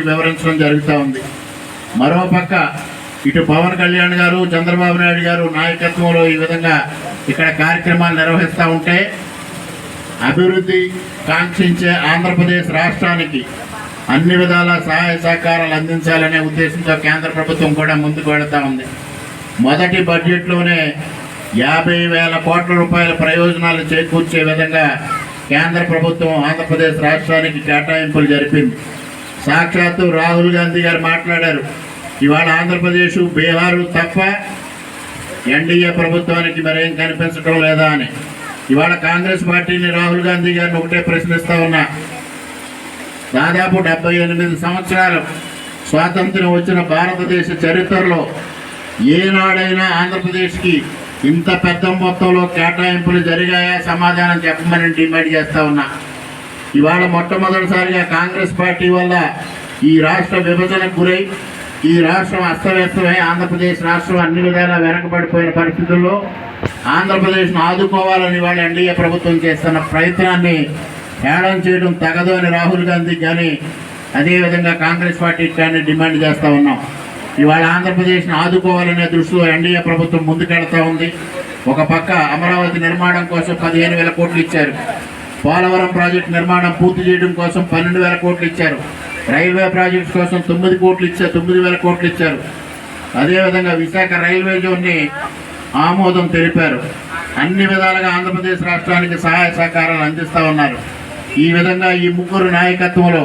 వివరించడం జరుగుతూ ఉంది. మరోపక్క ఇటు పవన్ కళ్యాణ్ గారు, చంద్రబాబు నాయుడు గారు నాయకత్వంలో ఈ విధంగా ఇక్కడ కార్యక్రమాలు నిర్వహిస్తూ ఉంటే, అభివృద్ధి కాంక్షించే ఆంధ్రప్రదేశ్ రాష్ట్రానికి అన్ని విధాల సహాయ సహకారాలు అందించాలనే ఉద్దేశంతో కేంద్ర ప్రభుత్వం కూడా ముందుకు వెళుతూ ఉంది. మొదటి బడ్జెట్లోనే 50,000 కోట్ల రూపాయల ప్రయోజనాలు చేకూర్చే విధంగా కేంద్ర ప్రభుత్వం ఆంధ్రప్రదేశ్ రాష్ట్రానికి కేటాయింపులు జరిపింది. సాక్షాత్తు రాహుల్ గాంధీ గారు మాట్లాడారు, ఇవాళ ఆంధ్రప్రదేశ్, బీహారు తప్ప ఎన్డీఏ ప్రభుత్వానికి మరేం కనిపించడం లేదా అని. ఇవాళ కాంగ్రెస్ పార్టీని, రాహుల్ గాంధీ గారిని ఒకటే ప్రశ్నిస్తూ ఉన్నా, దాదాపు 78 సంవత్సరాలు స్వాతంత్ర్యం వచ్చిన భారతదేశ చరిత్రలో ఏనాడైనా ఆంధ్రప్రదేశ్కి ఇంత పెద్ద మొత్తంలో కేటాయింపులు జరిగాయా? సమాధానం చెప్పమని డిమాండ్ చేస్తూ ఉన్నా. ఇవాళ మొట్టమొదటిసారిగా కాంగ్రెస్ పార్టీ వల్ల ఈ రాష్ట్ర విభజనకు గురై ఈ రాష్ట్రం అస్తవ్యస్తమై ఆంధ్రప్రదేశ్ రాష్ట్రం అన్ని విధాలా వెనకబడిపోయిన పరిస్థితుల్లో ఆంధ్రప్రదేశ్ను ఆదుకోవాలని వాళ్ళ ఎన్డీఏ ప్రభుత్వం చేస్తున్న ప్రయత్నాన్ని హేళన చేయడం తగదు అని రాహుల్ గాంధీ కానీ అదేవిధంగా కాంగ్రెస్ పార్టీ కానీ డిమాండ్ చేస్తూ ఉన్నాం. ఇవాళ ఆంధ్రప్రదేశ్ను ఆదుకోవాలనే దృష్టిలో ఎన్డీఏ ప్రభుత్వం ముందుకెళ్తూ ఉంది. ఒక పక్క అమరావతి నిర్మాణం కోసం 15,000 కోట్లు ఇచ్చారు. పోలవరం ప్రాజెక్టు నిర్మాణం పూర్తి చేయడం కోసం 12,000 కోట్లు ఇచ్చారు. రైల్వే ప్రాజెక్ట్స్ కోసం 9,000 కోట్లు ఇచ్చారు. అదేవిధంగా విశాఖ రైల్వే జోన్ని ఆమోదం తెలిపారు. అన్ని విధాలుగా ఆంధ్రప్రదేశ్ రాష్ట్రానికి సహాయ సహకారాలు అందిస్తూ ఉన్నారు. ఈ విధంగా ఈ ముగ్గురు నాయకత్వంలో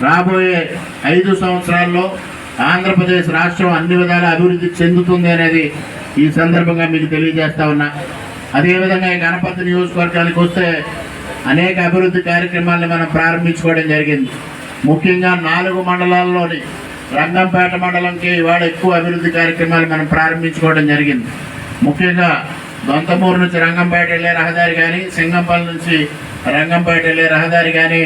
రాబోయే 5 సంవత్సరాల్లో ఆంధ్రప్రదేశ్ రాష్ట్రం అన్ని విధాలా అభివృద్ధి చెందుతుంది అనేది ఈ సందర్భంగా మీకు తెలియజేస్తా ఉన్నా. అదేవిధంగా ఈ గణపతి నియోజకవర్గానికి వస్తే అనేక అభివృద్ధి కార్యక్రమాలను మనం ప్రారంభించుకోవడం జరిగింది. ముఖ్యంగా 4 మండలాల్లోని రంగంపేట మండలంకి ఇవాళ ఎక్కువ అభివృద్ధి కార్యక్రమాలు మనం ప్రారంభించుకోవడం జరిగింది. ముఖ్యంగా దొంతమూరు నుంచి రంగంపేట వెళ్ళే రహదారి కానీ, సింగంపల్లి నుంచి రంగంపేట వెళ్ళే రహదారి కానీ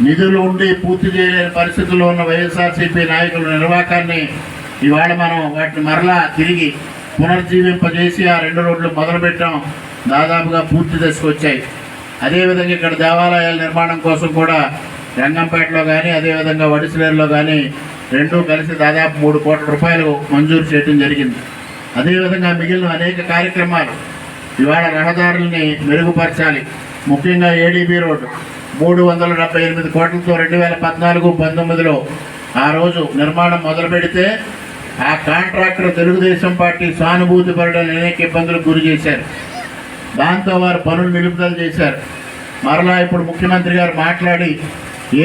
నిధులు ఉండి పూర్తి చేయలేని పరిస్థితుల్లో ఉన్న వైఎస్ఆర్సీపీ నాయకుల నిర్వాకాన్ని ఇవాళ మనం వాటిని మరలా తిరిగి పునర్జీవింపజేసి ఆ 2 రోడ్లు మొదలుపెట్టాం. దాదాపుగా పూర్తి దశకు వచ్చాయి. అదేవిధంగా ఇక్కడ దేవాలయాల నిర్మాణం కోసం కూడా రంగంపేటలో కానీ అదేవిధంగా వడిసిలేరులో కానీ 2 కలిసి దాదాపు 3 కోట్ల రూపాయలు మంజూరు చేయడం జరిగింది. అదేవిధంగా మిగిలిన అనేక కార్యక్రమాలు ఇవాళ రహదారుల్ని మెరుగుపరచాలి. ముఖ్యంగా ఏడీబీ రోడ్డు 378 కోట్లతో 2014-19లో ఆ రోజు నిర్మాణం మొదలు పెడితే ఆ కాంట్రాక్టర్ తెలుగుదేశం పార్టీ సానుభూతి పరుడని అనేక ఇబ్బందులకు గురి చేశారు. దాంతో వారు పనులు నిలుపుదల చేశారు. మరలా ఇప్పుడు ముఖ్యమంత్రి గారు మాట్లాడి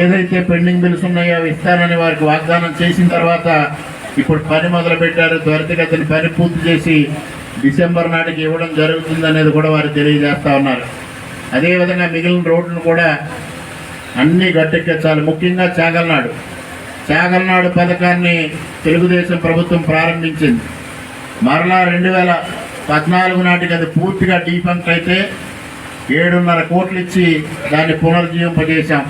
ఏదైతే పెండింగ్ బిల్స్ ఉన్నాయో అవి ఇస్తానని వారికి వాగ్దానం చేసిన తర్వాత ఇప్పుడు పని మొదలుపెట్టారు. త్వరితగతిన పని పూర్తి చేసి డిసెంబర్ నాటికి ఇవ్వడం జరుగుతుందనేది కూడా వారు తెలియజేస్తూ ఉన్నారు. అదేవిధంగా మిగిలిన రోడ్లను కూడా అన్నీ గట్టెక్కించాలి. ముఖ్యంగా చాగల్నాడు పథకాన్ని తెలుగుదేశం ప్రభుత్వం ప్రారంభించింది. మరలా 2014 నాటికి అది పూర్తిగా డీఫంక్ట్ అయితే 7.5 కోట్లు ఇచ్చి దాన్ని పునర్జీవింపజేశాం.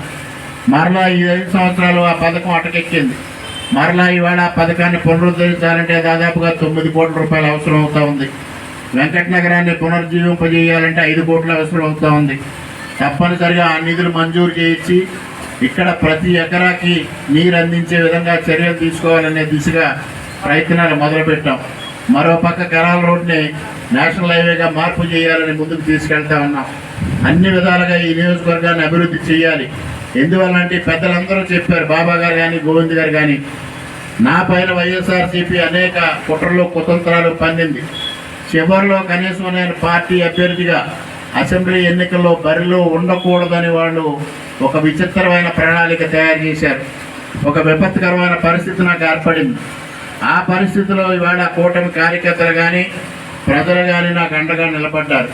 మరలా ఈ 5 సంవత్సరాలు ఆ పథకం అటకెక్కింది. మరలా ఇవాళ ఆ పథకాన్ని పునరుద్ధరించాలంటే దాదాపుగా 9 కోట్ల రూపాయలు అవసరం అవుతూ ఉంది. వెంకటనగరాన్ని పునర్జీవింపజేయాలంటే 5 కోట్ల అవసరం అవుతూ ఉంది. తప్పనిసరిగా ఆ నిధులు మంజూరు చేయించి ఇక్కడ ప్రతి ఎకరాకి నీరు అందించే విధంగా చర్యలు తీసుకోవాలనే దిశగా ప్రయత్నాలు మొదలుపెట్టాం. మరోపక్క కెనాల్ రోడ్ని నేషనల్ హైవేగా మార్పు చేయాలని ముందుకు తీసుకెళ్తా ఉన్నాం. అన్ని విధాలుగా ఈ నియోజకవర్గాన్ని అభివృద్ధి చేయాలి. ఎందువల్లంటే పెద్దలందరూ చెప్పారు, బాబా గారు కానీ గోవింద్ గారు కానీ, నా పైన వైఎస్ఆర్సీపీ అనేక కుట్రలు కుతంత్రాలు పన్నింది. చివరిలో కనీసం నేను పార్టీ అభ్యర్థిగా అసెంబ్లీ ఎన్నికల్లో బరిలో ఉండకూడదని వాళ్ళు ఒక విచిత్రమైన ప్రణాళిక తయారు చేశారు. ఒక విపత్కరమైన పరిస్థితి నాకు ఏర్పడింది. ఆ పరిస్థితిలో ఇవాళ కూటమి కార్యకర్తలు కానీ ప్రజలు కానీ నాకు అండగా నిలబడ్డారు.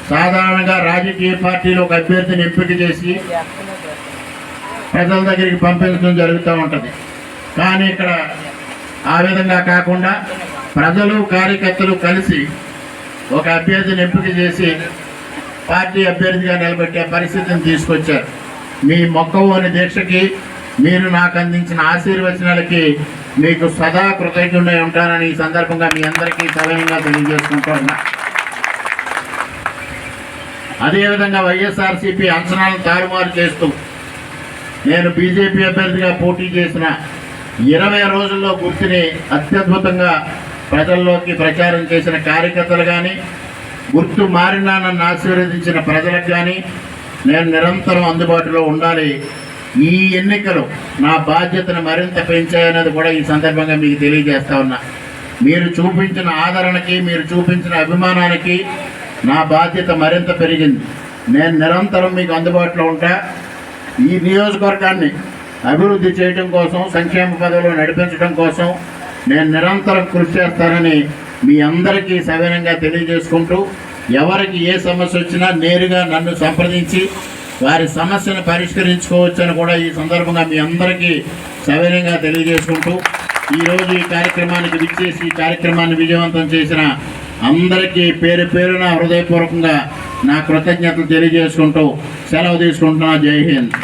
సాధారణంగా రాజకీయ పార్టీలో ఒక అభ్యర్థిని ఎంపిక చేసి ప్రజల దగ్గరికి పంపించడం జరుగుతూ ఉంటుంది. కానీ ఇక్కడ ఆ విధంగా కాకుండా ప్రజలు కార్యకర్తలు కలిసి ఒక అభ్యర్థిని ఎంపిక చేసి పార్టీ అభ్యర్థిగా నిలబెట్టే పరిస్థితిని తీసుకొచ్చారు. మీ మొక్కవోని దీక్షకి, మీరు నాకు అందించిన ఆశీర్వచనాలకి మీకు సదా కృతజ్ఞుడై ఉంటానని ఈ సందర్భంగా మీ అందరికీ సవినయంగా తెలియజేసుకుంటున్నా. అదేవిధంగా వైఎస్ఆర్సీపీ అంచనాలను తారుమారు చేస్తూ నేను బీజేపీ అభ్యర్థిగా పోటీ చేసిన 20 రోజుల్లో గుర్తుని అత్యద్భుతంగా ప్రజల్లోకి ప్రచారం చేసిన కార్యకర్తలు కానీ, గుర్తు మారినా నన్ను ఆశీర్వదించిన ప్రజలకు కానీ నేను నిరంతరం అందుబాటులో ఉండాలి. ఈ ఎన్నికలు నా బాధ్యతను మరింత పెంచాయనేది కూడా ఈ సందర్భంగా మీకు తెలియజేస్తా ఉన్నా. మీరు చూపించిన ఆదరణకి, మీరు చూపించిన అభిమానానికి నా బాధ్యత మరింత పెరిగింది. నేను నిరంతరం మీకు అందుబాటులో ఉంటా. ఈ నియోజకవర్గాన్ని అభివృద్ధి చేయడం కోసం, సంక్షేమ పదవులు నడిపించడం కోసం నేను నిరంతరం కృషి చేస్తానని మీ అందరికీ సవినంగా తెలియజేసుకుంటూ, ఎవరికి ఏ సమస్య వచ్చినా నేరుగా నన్ను సంప్రదించి వారి సమస్యను పరిష్కరించుకోవచ్చని కూడా ఈ సందర్భంగా మీ అందరికీ సవినంగా తెలియజేసుకుంటూ, ఈరోజు ఈ కార్యక్రమానికి విచ్చేసి ఈ కార్యక్రమాన్ని విజయవంతం చేసిన అందరికీ పేరు పేరున హృదయపూర్వకంగా నా కృతజ్ఞతలు తెలియజేసుకుంటూ సెలవు తీసుకుంటున్నా. జై హింద్.